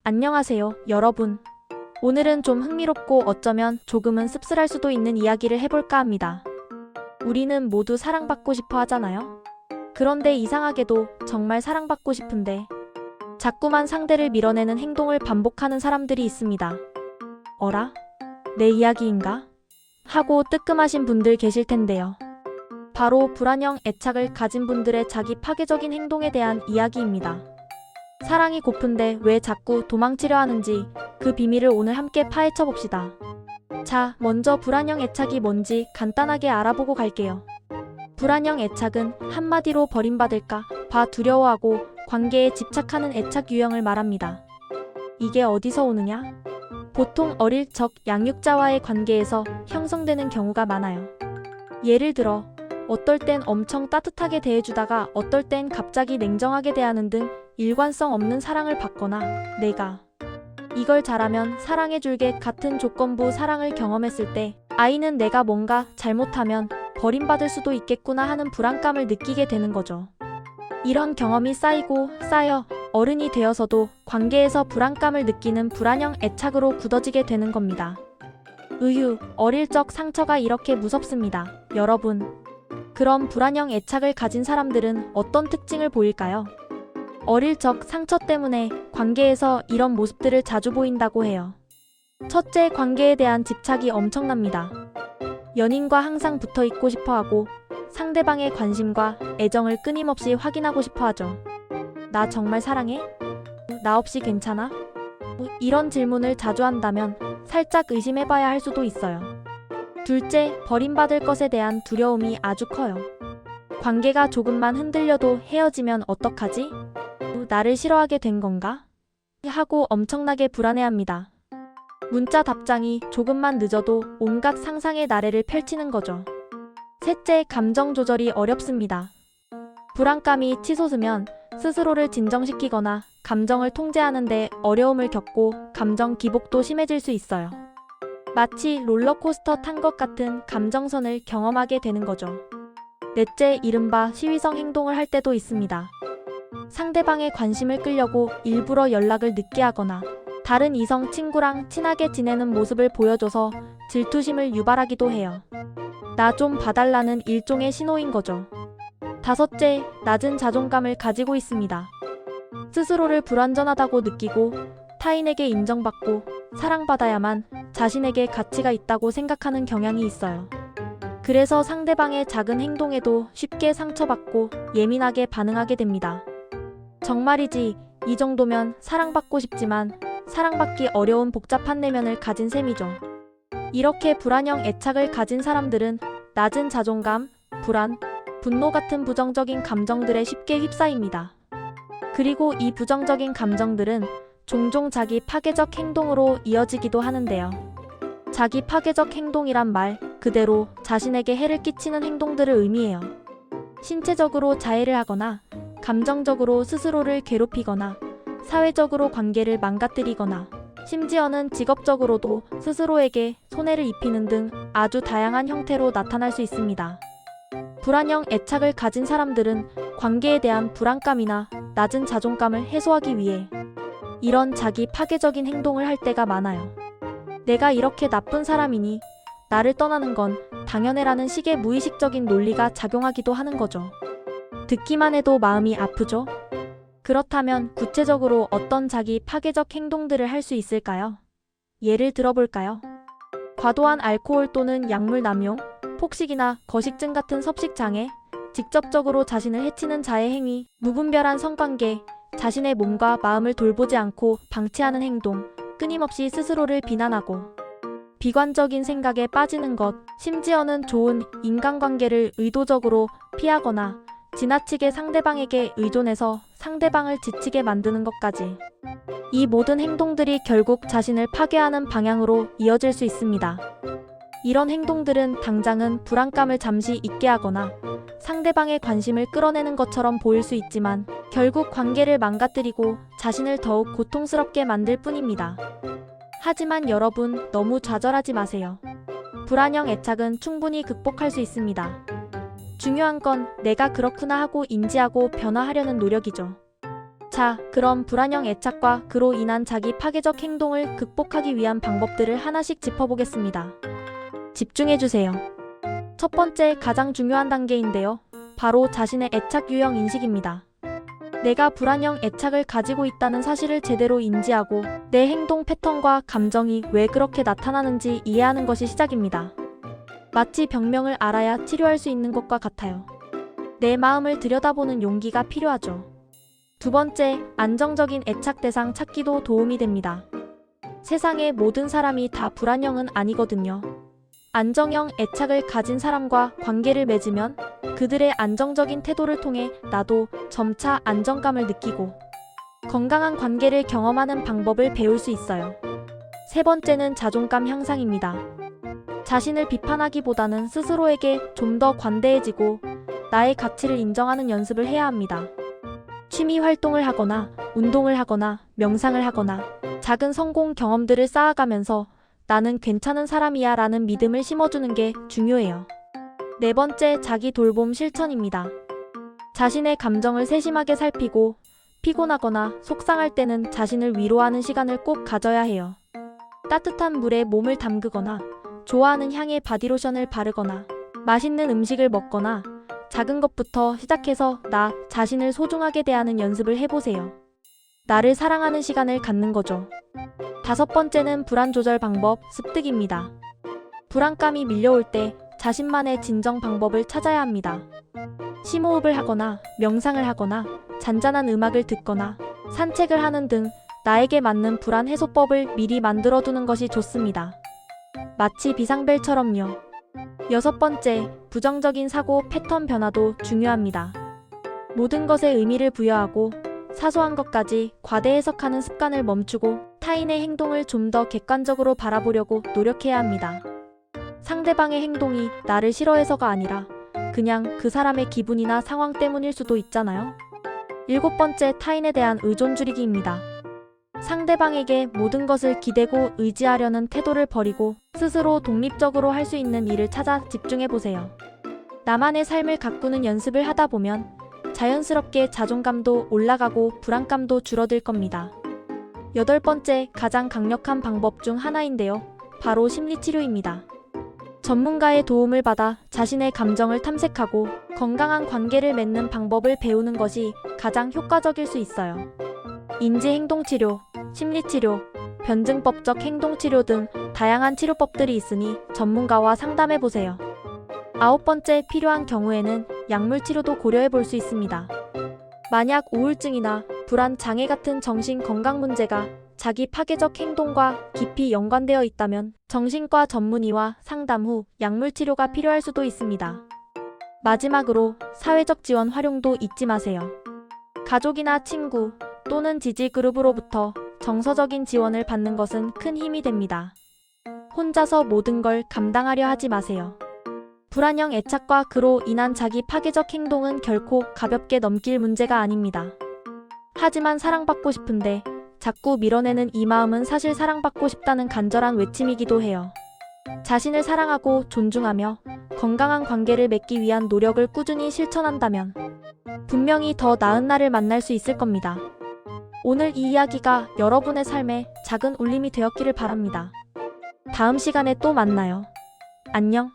안녕하세요, 여러분. 오늘은 좀 흥미롭고 어쩌면 조금은 씁쓸할 수도 있는 이야기를 해볼까 합니다. 우리는 모두 사랑받고 싶어 하잖아요? 그런데 이상하게도 정말 사랑받고 싶은데 자꾸만 상대를 밀어내는 행동을 반복하는 사람들이 있습니다. 어라? 내 이야기인가? 하고 뜨끔하신 분들 계실 텐데요. 바로 불안형 애착을 가진 분들의 자기 파괴적인 행동에 대한 이야기입니다. 사랑이 고픈데 왜 자꾸 도망치려 하는지 그 비밀을 오늘 함께 파헤쳐 봅시다. 자, 먼저 불안형 애착이 뭔지 간단하게 알아보고 갈게요. 불안형 애착은 한마디로 버림받을까 봐 두려워하고 관계에 집착하는 애착 유형을 말합니다. 이게 어디서 오느냐? 보통 어릴 적 양육자와의 관계에서 형성되는 경우가 많아요. 예를 들어 어떨 땐 엄청 따뜻하게 대해주다가 어떨 땐 갑자기 냉정하게 대하는 등 일관성 없는 사랑을 받거나 내가 이걸 잘하면 사랑해줄게 같은 조건부 사랑을 경험했을 때 아이는 내가 뭔가 잘못하면 버림받을 수도 있겠구나 하는 불안감을 느끼게 되는 거죠. 이런 경험이 쌓이고 쌓여 어른이 되어서도 관계에서 불안감을 느끼는 불안형 애착으로 굳어지게 되는 겁니다. 으유, 어릴 적 상처가 이렇게 무섭습니다. 여러분, 그럼 불안형 애착을 가진 사람들은 어떤 특징을 보일까요? 어릴 적 상처 때문에 관계에서 이런 모습들을 자주 보인다고 해요. 첫째, 관계에 대한 집착이 엄청납니다. 연인과 항상 붙어 있고 싶어 하고 상대방의 관심과 애정을 끊임없이 확인하고 싶어 하죠. 나 정말 사랑해? 나 없이 괜찮아? 이런 질문을 자주 한다면 살짝 의심해봐야 할 수도 있어요. 둘째, 버림받을 것에 대한 두려움이 아주 커요. 관계가 조금만 흔들려도 헤어지면 어떡하지? 나를 싫어하게 된 건가? 하고 엄청나게 불안해합니다. 문자 답장이 조금만 늦어도 온갖 상상의 나래를 펼치는 거죠. 셋째, 감정 조절이 어렵습니다. 불안감이 치솟으면 스스로를 진정시키거나 감정을 통제하는 데 어려움을 겪고 감정 기복도 심해질 수 있어요. 마치 롤러코스터 탄 것 같은 감정선을 경험하게 되는 거죠. 넷째, 이른바 시위성 행동을 할 때도 있습니다. 상대방의 관심을 끌려고 일부러 연락을 늦게 하거나 다른 이성 친구랑 친하게 지내는 모습을 보여줘서 질투심을 유발하기도 해요. 나 좀 봐달라는 일종의 신호인 거죠. 다섯째, 낮은 자존감을 가지고 있습니다. 스스로를 불완전하다고 느끼고 타인에게 인정받고 사랑받아야만 자신에게 가치가 있다고 생각하는 경향이 있어요. 그래서 상대방의 작은 행동에도 쉽게 상처받고 예민하게 반응하게 됩니다. 정말이지, 이 정도면 사랑받고 싶지만 사랑받기 어려운 복잡한 내면을 가진 셈이죠. 이렇게 불안형 애착을 가진 사람들은 낮은 자존감, 불안, 분노 같은 부정적인 감정들에 쉽게 휩싸입니다. 그리고 이 부정적인 감정들은 종종 자기 파괴적 행동으로 이어지기도 하는데요. 자기 파괴적 행동이란 말 그대로 자신에게 해를 끼치는 행동들을 의미해요. 신체적으로 자해를 하거나 감정적으로 스스로를 괴롭히거나 사회적으로 관계를 망가뜨리거나 심지어는 직업적으로도 스스로에게 손해를 입히는 등 아주 다양한 형태로 나타날 수 있습니다. 불안형 애착을 가진 사람들은 관계에 대한 불안감이나 낮은 자존감을 해소하기 위해 이런 자기 파괴적인 행동을 할 때가 많아요. 내가 이렇게 나쁜 사람이니 나를 떠나는 건 당연해라는 식의 무의식적인 논리가 작용하기도 하는 거죠. 듣기만 해도 마음이 아프죠? 그렇다면 구체적으로 어떤 자기 파괴적 행동들을 할 수 있을까요? 예를 들어볼까요? 과도한 알코올 또는 약물 남용, 폭식이나 거식증 같은 섭식장애, 직접적으로 자신을 해치는 자해 행위, 무분별한 성관계, 자신의 몸과 마음을 돌보지 않고 방치하는 행동, 끊임없이 스스로를 비난하고 비관적인 생각에 빠지는 것, 심지어는 좋은 인간관계를 의도적으로 피하거나 지나치게 상대방에게 의존해서 상대방을 지치게 만드는 것까지. 이 모든 행동들이 결국 자신을 파괴하는 방향으로 이어질 수 있습니다. 이런 행동들은 당장은 불안감을 잠시 잊게 하거나 상대방의 관심을 끌어내는 것처럼 보일 수 있지만 결국 관계를 망가뜨리고 자신을 더욱 고통스럽게 만들 뿐입니다. 하지만 여러분, 너무 좌절하지 마세요. 불안형 애착은 충분히 극복할 수 있습니다. 중요한 건 내가 그렇구나 하고 인지하고 변화하려는 노력이죠. 자, 그럼 불안형 애착과 그로 인한 자기 파괴적 행동을 극복하기 위한 방법들을 하나씩 짚어보겠습니다. 집중해주세요. 첫 번째, 가장 중요한 단계인데요. 바로 자신의 애착 유형 인식입니다. 내가 불안형 애착을 가지고 있다는 사실을 제대로 인지하고 내 행동 패턴과 감정이 왜 그렇게 나타나는지 이해하는 것이 시작입니다. 마치 병명을 알아야 치료할 수 있는 것과 같아요. 내 마음을 들여다보는 용기가 필요하죠. 두 번째, 안정적인 애착 대상 찾기도 도움이 됩니다. 세상의 모든 사람이 다 불안형은 아니거든요. 안정형 애착을 가진 사람과 관계를 맺으면 그들의 안정적인 태도를 통해 나도 점차 안정감을 느끼고 건강한 관계를 경험하는 방법을 배울 수 있어요. 세 번째는 자존감 향상입니다. 자신을 비판하기보다는 스스로에게 좀 더 관대해지고 나의 가치를 인정하는 연습을 해야 합니다. 취미 활동을 하거나 운동을 하거나 명상을 하거나 작은 성공 경험들을 쌓아가면서 나는 괜찮은 사람이야 라는 믿음을 심어주는 게 중요해요. 네 번째, 자기 돌봄 실천입니다. 자신의 감정을 세심하게 살피고 피곤하거나 속상할 때는 자신을 위로하는 시간을 꼭 가져야 해요. 따뜻한 물에 몸을 담그거나 좋아하는 향의 바디로션을 바르거나 맛있는 음식을 먹거나 작은 것부터 시작해서 나 자신을 소중하게 대하는 연습을 해보세요. 나를 사랑하는 시간을 갖는 거죠. 다섯 번째는 불안 조절 방법 습득입니다. 불안감이 밀려올 때 자신만의 진정 방법을 찾아야 합니다. 심호흡을 하거나 명상을 하거나 잔잔한 음악을 듣거나 산책을 하는 등 나에게 맞는 불안 해소법을 미리 만들어두는 것이 좋습니다. 마치 비상벨처럼요. 여섯 번째, 부정적인 사고 패턴 변화도 중요합니다. 모든 것에 의미를 부여하고 사소한 것까지 과대 해석하는 습관을 멈추고 타인의 행동을 좀 더 객관적으로 바라보려고 노력해야 합니다. 상대방의 행동이 나를 싫어해서가 아니라 그냥 그 사람의 기분이나 상황 때문일 수도 있잖아요. 일곱 번째, 타인에 대한 의존 줄이기입니다. 상대방에게 모든 것을 기대고 의지하려는 태도를 버리고 스스로 독립적으로 할 수 있는 일을 찾아 집중해보세요. 나만의 삶을 가꾸는 연습을 하다 보면 자연스럽게 자존감도 올라가고 불안감도 줄어들 겁니다. 여덟 번째, 가장 강력한 방법 중 하나인데요. 바로 심리치료입니다. 전문가의 도움을 받아 자신의 감정을 탐색하고 건강한 관계를 맺는 방법을 배우는 것이 가장 효과적일 수 있어요. 인지행동치료, 심리치료, 변증법적 행동치료 등 다양한 치료법들이 있으니 전문가와 상담해보세요. 아홉 번째, 필요한 경우에는 약물치료도 고려해볼 수 있습니다. 만약 우울증이나 불안 장애 같은 정신 건강 문제가 자기 파괴적 행동과 깊이 연관되어 있다면 정신과 전문의와 상담 후 약물치료가 필요할 수도 있습니다. 마지막으로 사회적 지원 활용도 잊지 마세요. 가족이나 친구 또는 지지 그룹으로부터 정서적인 지원을 받는 것은 큰 힘이 됩니다. 혼자서 모든 걸 감당하려 하지 마세요. 불안형 애착과 그로 인한 자기 파괴적 행동은 결코 가볍게 넘길 문제가 아닙니다. 하지만 사랑받고 싶은데 자꾸 밀어내는 이 마음은 사실 사랑받고 싶다는 간절한 외침이기도 해요. 자신을 사랑하고 존중하며 건강한 관계를 맺기 위한 노력을 꾸준히 실천한다면 분명히 더 나은 날을 만날 수 있을 겁니다. 오늘 이 이야기가 여러분의 삶에 작은 울림이 되었기를 바랍니다. 다음 시간에 또 만나요. 안녕.